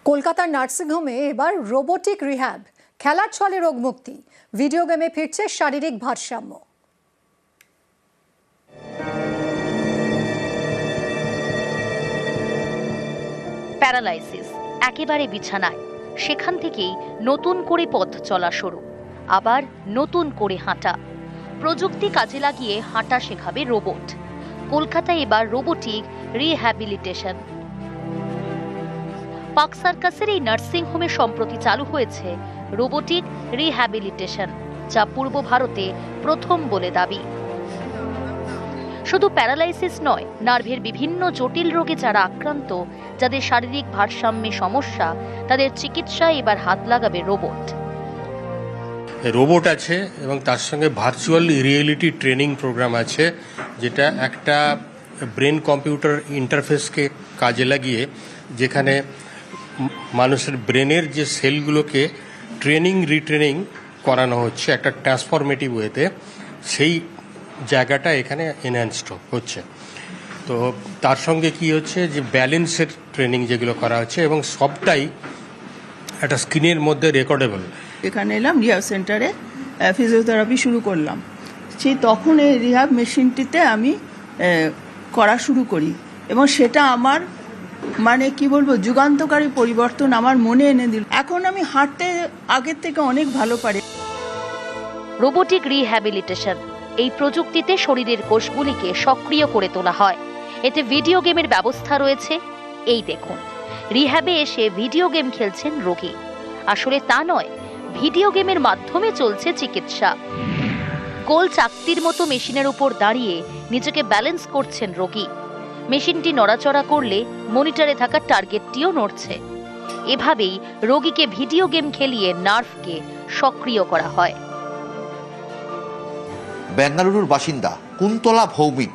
কলকাতার নার্সিংহোমে এবার রোবোটিক রিহ্যাব, খেলার ছলে রোগমুক্তি, ভিডিও গেমে ফিরছে শারীরিক ভারসাম্য। প্যারালাইসিস একেবারে বিছানায়, সেখান থেকেই নতুন করে পথ চলা শুরু, আবার নতুন করে হাঁটা। প্রযুক্তি কাজে লাগিয়ে হাঁটা শেখাবে রোবট। কলকাতায় এবার রোবোটিক রিহ্যাবিলিটেশন। পার্ক সার্কাসের এই নার্সিং হোমে সম্প্রতি চালু হয়েছে রোবোটিক রিহ্যাবিলিটেশন, যা পূর্ব ভারতে প্রথম বলে দাবি। শুধু প্যারালাইসিস নয়, নার্ভের বিভিন্ন জটিল রোগে যারা আক্রান্ত, যাদের শারীরিক ভারসাম্যে সমস্যা, তাদের চিকিৎসায় এবার হাত লাগাবে রোবট। রোবট আছে এবং তার সঙ্গে ভার্চুয়াল রিয়েলিটি ট্রেনিং প্রোগ্রাম আছে, যেটা একটা ব্রেন কম্পিউটার ইন্টারফেসকে কাজে লাগিয়ে, যেখানে মানুষের ব্রেনের যে সেলগুলোকে ট্রেনিং রিট্রেনিং করানো হচ্ছে একটা ট্রান্সফরমেটিভ ওয়েতে, সেই জায়গাটা এখানে এনহ্যান্সড হচ্ছে। তো তার সঙ্গে কি হচ্ছে যে ব্যালেন্সের ট্রেনিং যেগুলো করা হচ্ছে, এবং সবটাই একটা স্ক্রিনের মধ্যে রেকর্ডেবল। এখানে এলাম রিহ্যাব সেন্টারে, ফিজিওথেরাপি শুরু করলাম। সেই তখন এই রিহ্যাব মেশিনটিতে আমি করা শুরু করি, এবং সেটা আমার মানে কি বলবো, যুগান্তকারী পরিবর্তন আমার মনে এনে দিল। এখন আমি হাঁটতে আগের থেকে অনেক ভালো পারি। রোবোটিক রিহ্যাবিলিটেশন, এই প্রযুক্তিতে শরীরের কোষগুলিকে সক্রিয় করে তোলা হয়। এতে ভিডিও গেমের ব্যবস্থা রয়েছে। এই দেখুন, রিহ্যাবে এসে ভিডিও গেম খেলছেন রোগী। আসলে তা নয়, ভিডিও গেমের মাধ্যমে চলছে চিকিৎসা। গোল চাকতির মতো মেশিনের উপর দাঁড়িয়ে নিজেকে ব্যালেন্স করছেন রোগী। মেশিনটি নড়াচড়া করলে মনিটরে থাকা টার্গেটটিও নড়ছে। এভাবেই রোগীকে ভিডিও গেম খেলিয়ে নার্ভকে সক্রিয় করা হয়। বেঙ্গালুরুর বাসিন্দা কুন্তলা ভৌমিক,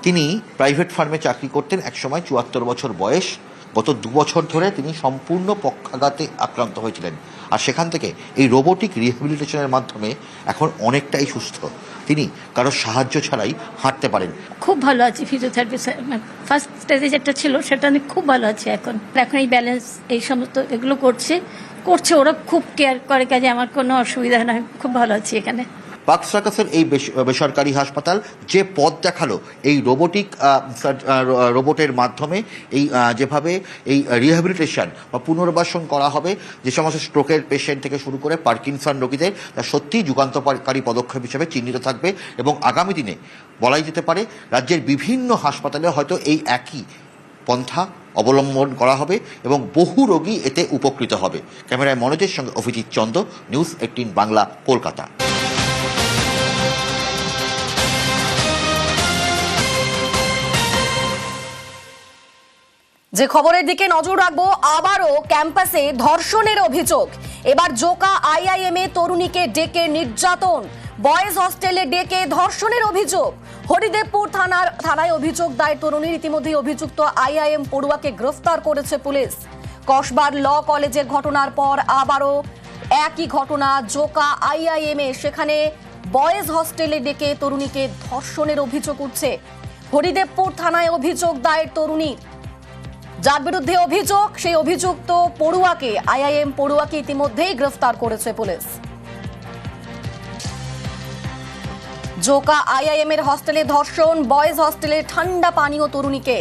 তিনি প্রাইভেট ফার্মে চাকরি করতেন একসময়। ৭৪ বছর বয়স। গত ২ বছর ধরে তিনি সম্পূর্ণ পক্ষাঘাতে আক্রান্ত হয়েছিলেন, আর সেখান থেকে এই রোবোটিক রিহ্যাবিলিটেশনের মাধ্যমে এখন অনেকটাই সুস্থ। তিনি কারো সাহায্য ছাড়াই হাঁটতে পারেন। খুব ভালো আছি। ফিজিওথেরাপি ফার্স্ট স্টেজে যেটা ছিল সেটা আমি খুব ভালো আছি। এখন এই ব্যালেন্স এই সমস্ত এগুলো করছে ওরা খুব কেয়ার করে, কাজে আমার কোনো অসুবিধা নয়, খুব ভালো আছি এখানে। পার্ক সার্কাসের এই বেসরকারি হাসপাতাল যে পথ দেখালো এই রোবটের মাধ্যমে, এই যেভাবে এই রিহ্যাবিলিটেশন বা পুনর্বাসন করা হবে যে সমস্ত স্ট্রোকের পেশেন্ট থেকে শুরু করে পার্কিনসন রোগীদের, তা সত্যিই যুগান্তকারী পদক্ষেপ হিসেবে চিহ্নিত থাকবে। এবং আগামী দিনে বলাই যেতে পারে রাজ্যের বিভিন্ন হাসপাতালে হয়তো এই একই পন্থা অবলম্বন করা হবে এবং বহু রোগী এতে উপকৃত হবে। ক্যামেরায় মনোজের সঙ্গে অভিজিৎ চন্দ, নিউজ 18 বাংলা, কলকাতা। যে খবরের দিকে নজর রাখবো, আবারও ক্যাম্পাসে ধর্ষণের অভিযোগ। এবার জোকা আইআইএম এ তরুণীকে ডেকে নির্যাতন, বয়েজ হস্টেলে ডেকে ধর্ষণের অভিযোগ। হরিদেবপুর থানায় অভিযোগ দায়ের তরুণীর। ইতিমধ্যেই অভিযুক্ত আইআইএম পড়ুয়াকে গ্রেফতার করেছে পুলিশ। কসবার ল কলেজের ঘটনার পর আবারও একই ঘটনা জোকা আইআইএম এ, সেখানে বয়েজ হস্টেলে ডেকে তরুণীকে ধর্ষণের অভিযোগ উঠছে। হরিদেবপুর থানায় অভিযোগ দায়ের তরুণীর। যার বিরুদ্ধে অভিযোগ, সেই অভিযুক্ত পড়ুয়াকে, আইআইএম পড়ুয়াকে ইতিমধ্যেই গ্রেফতার করেছে পুলিশ। জোকা আইআইএম এর হস্টেলে ধর্ষণ, বয়েজ হস্টেলে ঠান্ডা পানীয় তরুণীকে,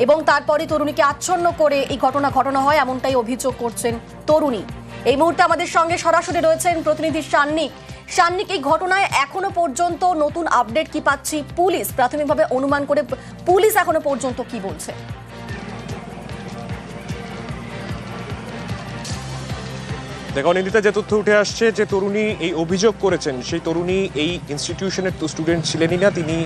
এবং তারপরে তরুণীকে আচ্ছন্ন করে এই ঘটনা হয়, এমনটাই অভিযোগ করছেন তরুণী। এই মুহূর্তে আমাদের সঙ্গে সরাসরি রয়েছেন প্রতিনিধি সান্নিক। এই ঘটনায় এখনো পর্যন্ত নতুন আপডেট কি পাচ্ছি পুলিশ? প্রাথমিকভাবে অনুমান করে পুলিশ এখনো পর্যন্ত কি বলছে? দেখো নিন্দিতা, যে তথ্য উঠে আসছে, যে তরুণী এই অভিযোগ করেছেন, সেই তরুণী এই ইনস্টিটিউশনের তো স্টুডেন্ট ছিলেনই না। তিনি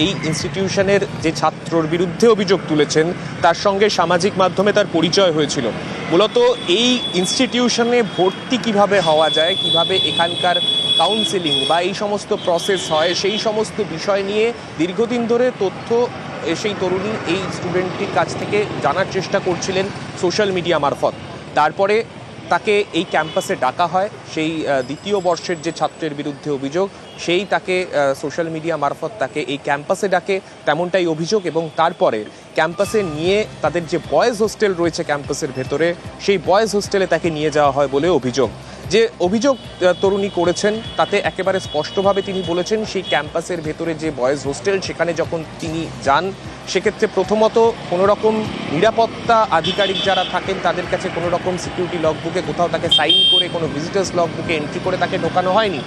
এই ইনস্টিটিউশনের যে ছাত্রর বিরুদ্ধে অভিযোগ তুলেছেন, তার সঙ্গে সামাজিক মাধ্যমে তার পরিচয় হয়েছিল। মূলত এই ইনস্টিটিউশনে ভর্তি কিভাবে হওয়া যায়, কিভাবে এখানকার কাউন্সেলিং বা এই সমস্ত প্রসেস হয়, সেই সমস্ত বিষয় নিয়ে দীর্ঘদিন ধরে তথ্য সেই তরুণী এই স্টুডেন্টটির কাছ থেকে জানার চেষ্টা করছিলেন সোশ্যাল মিডিয়া মারফত। তারপরে তাকে এই ক্যাম্পাসে ডাকা হয়। সেই দ্বিতীয় বর্ষের যে ছাত্রের বিরুদ্ধে অভিযোগ, সেই তাকে সোশ্যাল মিডিয়া মারফত তাকে এই ক্যাম্পাসে ডাকে, তেমনটাই অভিযোগ। এবং তারপরে ক্যাম্পাসে নিয়ে তাদের যে বয়েজ হোস্টেল রয়েছে ক্যাম্পাসের ভেতরে, সেই বয়েজ হোস্টেলে তাকে নিয়ে যাওয়া হয় বলে অভিযোগ। যে অভিযোগ তরুণী করেছেন তাতে একেবারে স্পষ্টভাবে তিনি বলেছেন সেই ক্যাম্পাসের ভেতরে যে বয়েজ হোস্টেল, সেখানে যখন তিনি যান সেক্ষেত্রে প্রথমত কোনো রকম নিরাপত্তা আধিকারিক যারা থাকেন তাদের কাছে কোনো রকম সিকিউরিটি লগবুকে কোথাও তাকে সাইন করে, কোনো ভিজিটার্স লগবুকে এন্ট্রি করে তাকে ঢোকানো হয়নি।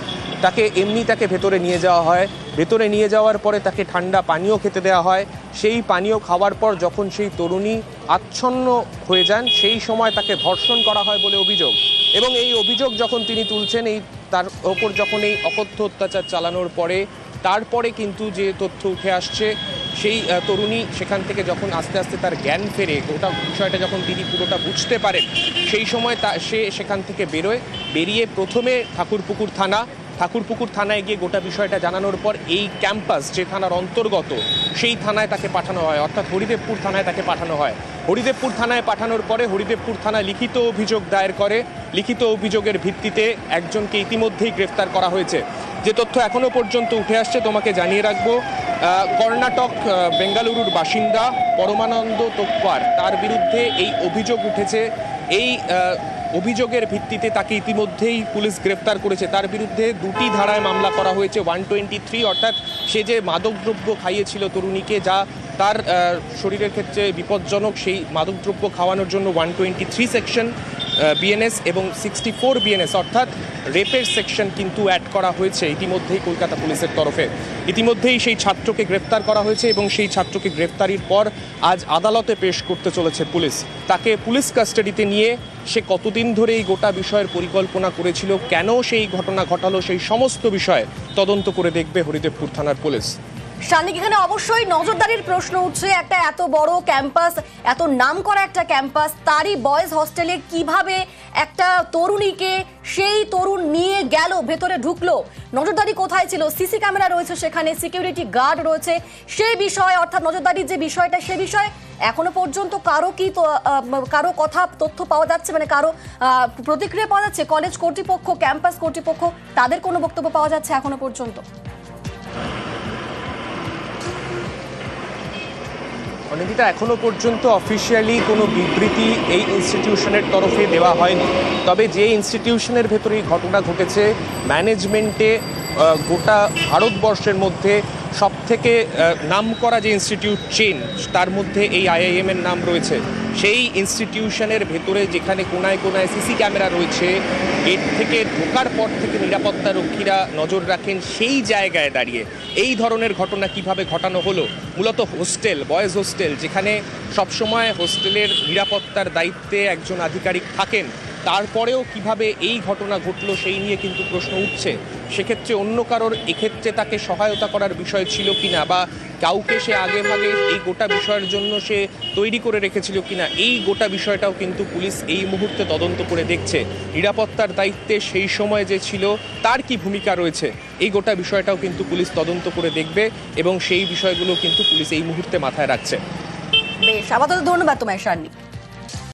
তাকে এমনি তাকে ভেতরে নিয়ে যাওয়া হয়। ভেতরে নিয়ে যাওয়ার পরে তাকে ঠান্ডা পানীয় খেতে দেওয়া হয়। সেই পানীয় খাওয়ার পর যখন সেই তরুণী আচ্ছন্ন হয়ে যান সেই সময় তাকে ধর্ষণ করা হয় বলে অভিযোগ। এবং এই অভিযোগ যখন তিনি তুলছেন, এই তার ওপর যখন এই অকথ্য অত্যাচার চালানোর পরে তারপরে কিন্তু যে তথ্য উঠে আসছে, সেই তরুণী সেখান থেকে যখন আস্তে আস্তে তার জ্ঞান ফেরে, গোটা বিষয়টা যখন তিনি পুরোটা বুঝতে পারেন, সেই সময় সে সেখান থেকে বেরিয়ে প্রথমে ঠাকুরপুকুর থানায় গিয়ে গোটা বিষয়টা জানানোর পর এই ক্যাম্পাস যে থানার অন্তর্গত সেই থানায় তাকে পাঠানো হয়, অর্থাৎ হরিদেবপুর থানায় তাকে পাঠানো হয়। হরিদেবপুর থানায় পাঠানোর পরে হরিদেবপুর থানা লিখিত অভিযোগ দায়ের করে। লিখিত অভিযোগের ভিত্তিতে একজনকে ইতিমধ্যেই গ্রেফতার করা হয়েছে। যে তথ্য এখনো পর্যন্ত উঠে আসছে তোমাকে জানিয়ে রাখবো, কর্ণাটক বেঙ্গালুরুর বাসিন্দা পরমানন্দ তোপ্পার, তার বিরুদ্ধে এই অভিযোগ উঠেছে। এই অভিযোগের ভিত্তিতে তাকে ইতিমধ্যেই পুলিশ গ্রেফতার করেছে। তার বিরুদ্ধে 2টি ধারায় মামলা করা হয়েছে। 123, অর্থাৎ সে যে মাদকদ্রব্য খাইয়েছিল তরুণীকে, যা তার শরীরের ক্ষেত্রে বিপজ্জনক, সেই মাদকদ্রব্য খাওয়ানোর জন্য 123 সেকশন বিএনএস এবং 64 বিএনএস অর্থাৎ রেপের সেকশন কিন্তু অ্যাড করা হয়েছে ইতিমধ্যেই কলকাতা পুলিশের তরফে। ইতিমধ্যেই সেই ছাত্রকে গ্রেফতার করা হয়েছে এবং সেই ছাত্রকে গ্রেফতারির পর আজ আদালতে পেশ করতে চলেছে পুলিশ। তাকে পুলিশ কাস্টাডিতে নিয়ে সে কতদিন ধরে এই গোটা বিষয়ের পরিকল্পনা করেছিল, কেন সেই ঘটনা ঘটালো, সেই সমস্ত বিষয়ে তদন্ত করে দেখবে হরিদেবপুর থানার পুলিশ। শানিক, এখানে অবশ্যই নজরদারির প্রশ্ন উঠছে। একটা এত বড় ক্যাম্পাস, এত নামকরা একটা ক্যাম্পাস, তারই বয়েজ হোস্টেলে কিভাবে একটা তরুণীকে সেই তরুণ নিয়ে গেল, ভেতরে ঢুকলো? নজরদারি কোথায় ছিল? সিসি ক্যামেরা রয়েছে, সেখানে সিকিউরিটি গার্ড রয়েছে, সেই বিষয়ে অর্থাৎ নজরদারির যে বিষয়টা, সে বিষয়ে এখনো পর্যন্ত কারো কথা তথ্য পাওয়া যাচ্ছে, মানে কারো প্রতিক্রিয়া পাওয়া যাচ্ছে? কলেজ কর্তৃপক্ষ, ক্যাম্পাস কর্তৃপক্ষ, তাদের কোনো বক্তব্য পাওয়া যাচ্ছে এখনো পর্যন্ত? অনিন্দিতা, এখনো পর্যন্ত অফিসিয়ালি কোনো বিবৃতি এই ইনস্টিটিউশনের তরফে দেওয়া হয়নি। তবে যে ইনস্টিটিউশনের ভেতরে এই ঘটনা ঘটেছে, ম্যানেজমেন্টে গোটা ভারতবর্ষের মধ্যে সবথেকে নামকরা যে ইনস্টিটিউট চেন, তার মধ্যে এই IIM এর নাম রয়েছে। সেই ইনস্টিটিউশনের ভেতরে যেখানে কোনায় কোনায় সিসি ক্যামেরা রয়েছে, গেট থেকে ঢোকার পর থেকে নিরাপত্তা রক্ষীরা নজর রাখেন, সেই জায়গায় দাঁড়িয়ে এই ধরনের ঘটনা কিভাবে ঘটানো হলো? মূলত হোস্টেল, বয়েজ হোস্টেল, যেখানে সবসময় হোস্টেলের নিরাপত্তার দায়িত্বে একজন আধিকারিক থাকেন, তারপরেও কিভাবে এই ঘটনা ঘটলো সেই নিয়ে কিন্তু প্রশ্ন উঠছে। সেক্ষেত্রে অন্য কারোর এক্ষেত্রে তাকে সহায়তা করার বিষয় ছিল কিনা, বা কাউকে সে আগে ভাগে এই গোটা বিষয়ের জন্য সে তৈরি করে রেখেছিল কিনা, এই গোটা বিষয়টাও কিন্তু পুলিশ এই মুহূর্তে তদন্ত করে দেখছে। নিরাপত্তার দায়িত্বে সেই সময় যে ছিল তার কি ভূমিকা রয়েছে, এই গোটা বিষয়টাও কিন্তু পুলিশ তদন্ত করে দেখবে এবং সেই বিষয়গুলো কিন্তু পুলিশ এই মুহূর্তে মাথায় রাখছে। বেশ, আপাতত ধন্যবাদ তোমায় শানিক।